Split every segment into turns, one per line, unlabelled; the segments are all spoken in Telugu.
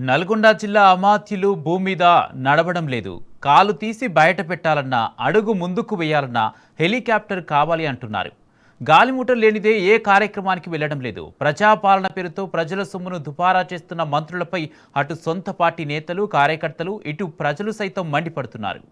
నల్గొండ జిల్లా అమాత్యులు భూమి మీద నడవడం లేదు. కాలు తీసి బయట పెట్టాలన్నా, అడుగు ముందుకు వేయాలన్నా హెలికాప్టర్ కావాలి అంటున్నారు. గాలిమూట లేనిదే ఏ కార్యక్రమానికి వెళ్లడం లేదు. ప్రజాపాలన పేరుతో ప్రజల సొమ్మును దుపారా చేస్తున్న మంత్రులపై అటు సొంత పార్టీ నేతలు, కార్యకర్తలు, ఇటు ప్రజలు సైతం మండిపడుతున్నారు.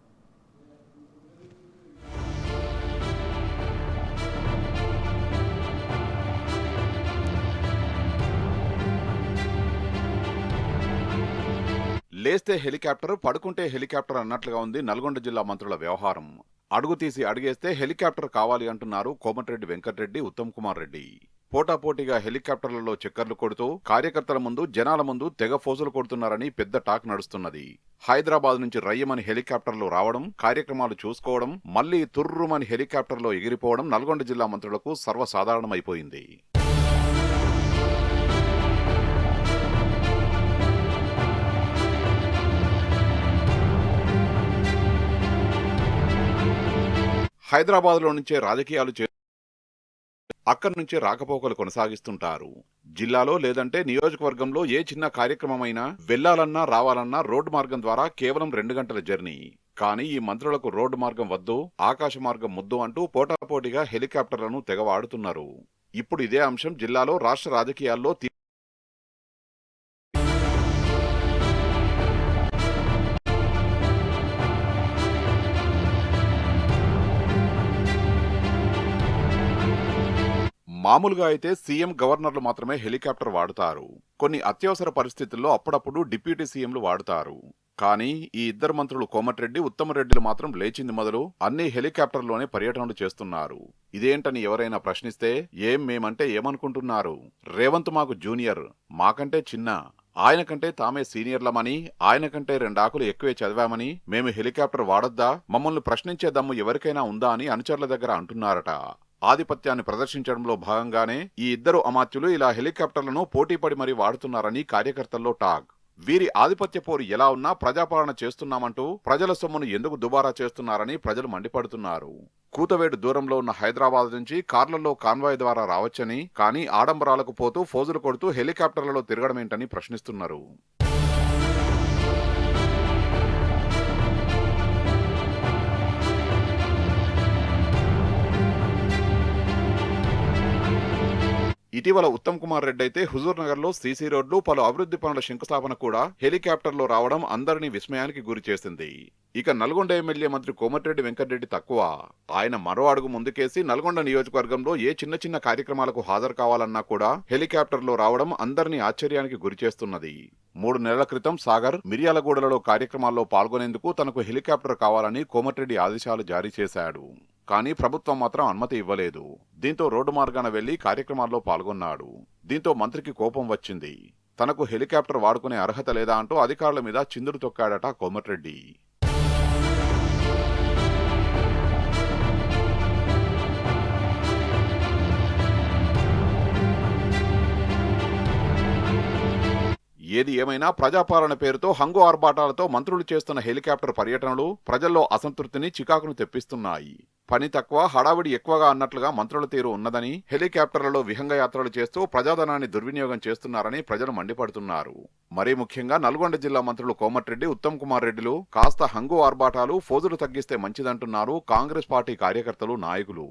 లేస్తే హెలికాప్టర్, పడుకుంటే హెలికాప్టర్ అన్నట్లుగా ఉంది నల్గొండ జిల్లా మంత్రుల వ్యవహారం. అడుగు తీసి అడిగేస్తే హెలికాప్టర్ కావాలి అంటున్నారు కోమటిరెడ్డి వెంకటరెడ్డి, ఉత్తమ్ కుమార్ రెడ్డి. పోటాపోటీగా హెలికాప్టర్లలో చక్కర్లు కొడుతూ కార్యకర్తల ముందు, జనాల ముందు తెగ ఫోజులు కొడుతున్నారని పెద్ద టాక్ నడుస్తున్నది. హైదరాబాద్ నుంచి రయ్యమని హెలికాప్టర్లు రావడం, కార్యక్రమాలు చూసుకోవడం, మళ్లీ తుర్రుమని హెలికాప్టర్లో ఎగిరిపోవడం నల్గొండ జిల్లా మంత్రులకు సర్వసాధారణమైపోయింది. హైదరాబాద్లో నుంచే రాజకీయాలు అక్కడి నుంచే రాకపోకలు కొనసాగిస్తుంటారు. జిల్లాలో లేదంటే నియోజకవర్గంలో ఏ చిన్న కార్యక్రమమైనా వెళ్లాలన్నా, రావాలన్నా రోడ్డు మార్గం ద్వారా కేవలం 2 గంటల జర్నీ. కానీ ఈ మంత్రులకు రోడ్డు మార్గం వద్దు, ఆకాశ మార్గం ముద్దు అంటూ పోటాపోటీగా హెలికాప్టర్లను తెగవాడుతున్నారు. ఇప్పుడు ఇదే అంశం జిల్లాలో రాష్ట్ర రాజకీయాల్లో మామూలుగా అయితే సీఎం, గవర్నర్లు మాత్రమే హెలికాప్టర్ వాడుతారు. కొన్ని అత్యవసర పరిస్థితుల్లో అప్పుడప్పుడు డిప్యూటీ సీఎంలు వాడుతారు. కానీ ఈ ఇద్దరు మంత్రులు కోమటిరెడ్డి, ఉత్తమరెడ్డిలు మాత్రం లేచింది మొదలు అన్ని హెలికాప్టర్లోనే పర్యటనలు చేస్తున్నారు. ఇదేంటని ఎవరైనా ప్రశ్నిస్తే మేమంటే ఏమనుకుంటున్నారు? రేవంత్ మాకు జూనియర్, మాకంటే చిన్న, ఆయన కంటే తామే సీనియర్లమని, ఆయన కంటే 2 ఆకులు ఎక్కువే చదివామని మేము హెలికాప్టర్ వాడొద్దా, మమ్మల్ని ప్రశ్నించే దమ్ము ఎవరికైనా ఉందా అని అనుచరుల దగ్గర అంటున్నారట. ఆధిపత్యాన్ని ప్రదర్శించడంలో భాగంగానే ఈ ఇద్దరు అమాత్యులు ఇలా హెలికాప్టర్లను పోటీపడి మరీ వాడుతున్నారని కార్యకర్తల్లో టాక్. వీరి ఆధిపత్య పోరు ఎలా ఉన్నా ప్రజాపాలన చేస్తున్నామంటూ ప్రజల సొమ్మును ఎందుకు దుబారా చేస్తున్నారని ప్రజలు మండిపడుతున్నారు. కూతవేడు దూరంలో ఉన్న హైదరాబాద్ నుంచి కార్లలో కాన్వాయ్ ద్వారా రావచ్చని, కానీ ఆడంబరాలకు పోతూ ఫోజులు కొడుతూ హెలికాప్టర్లలో తిరగడమేంటని ప్రశ్నిస్తున్నారు. ఇటీవల ఉత్తమ్ కుమార్ రెడ్డి అయితే హుజూర్ నగర్ లో సీసీ రోడ్లు, పలు అభివృద్ధి పనుల శంకుస్థాపన కూడా హెలికాప్టర్లో రావడం అందరినీ విస్మయానికి గురి చేసింది. ఇక నల్గొండ ఎమ్మెల్యే మంత్రి కోమటిరెడ్డి వెంకటరెడ్డి తక్కువ. ఆయన మరో అడుగు ముందుకేసి నల్గొండ నియోజకవర్గంలో ఏ చిన్న చిన్న కార్యక్రమాలకు హాజరు కావాలన్నా కూడా హెలికాప్టర్లో రావడం అందరినీ ఆశ్చర్యానికి గురి చేస్తున్నది. 3 నెలల క్రితం సాగర్, మిర్యాలగూడలలో కార్యక్రమాల్లో పాల్గొనేందుకు తనకు హెలికాప్టర్ కావాలని కోమటిరెడ్డి ఆదేశాలు జారీ చేశాడు. కానీ ప్రభుత్వం మాత్రం అనుమతి ఇవ్వలేదు. దీంతో రోడ్డు మార్గాన వెళ్లి కార్యక్రమాల్లో పాల్గొన్నాడు. దీంతో మంత్రికి కోపం వచ్చింది. తనకు హెలికాప్టర్ వాడుకునే అర్హత లేదా అంటూ అధికారుల మీద చిందులు తొక్కాడట కోమటిరెడ్డి. ఏది ఏమైనా ప్రజాపాలన పేరుతో హంగు ఆర్భాటాలతో మంత్రులు చేస్తున్న హెలికాప్టర్ పర్యటనలు ప్రజల్లో అసంతృప్తిని, చికాకును తెప్పిస్తున్నాయి. పని తక్కువ, హడావిడి ఎక్కువగా అన్నట్లుగా మంత్రుల తీరు ఉన్నదని, హెలికాప్టర్లలో విహంగయాత్రలు చేస్తూ ప్రజాధనాన్ని దుర్వినియోగం చేస్తున్నారని ప్రజలు మండిపడుతున్నారు. మరీ ముఖ్యంగా నల్గొండ జిల్లా మంత్రులు కోమటిరెడ్డి, ఉత్తమ్ కుమార్ రెడ్డిలు కాస్త హంగు ఆర్భాటాలు, ఫోజులు తగ్గిస్తే మంచిదంటున్నారు కాంగ్రెస్ పార్టీ కార్యకర్తలు, నాయకులు.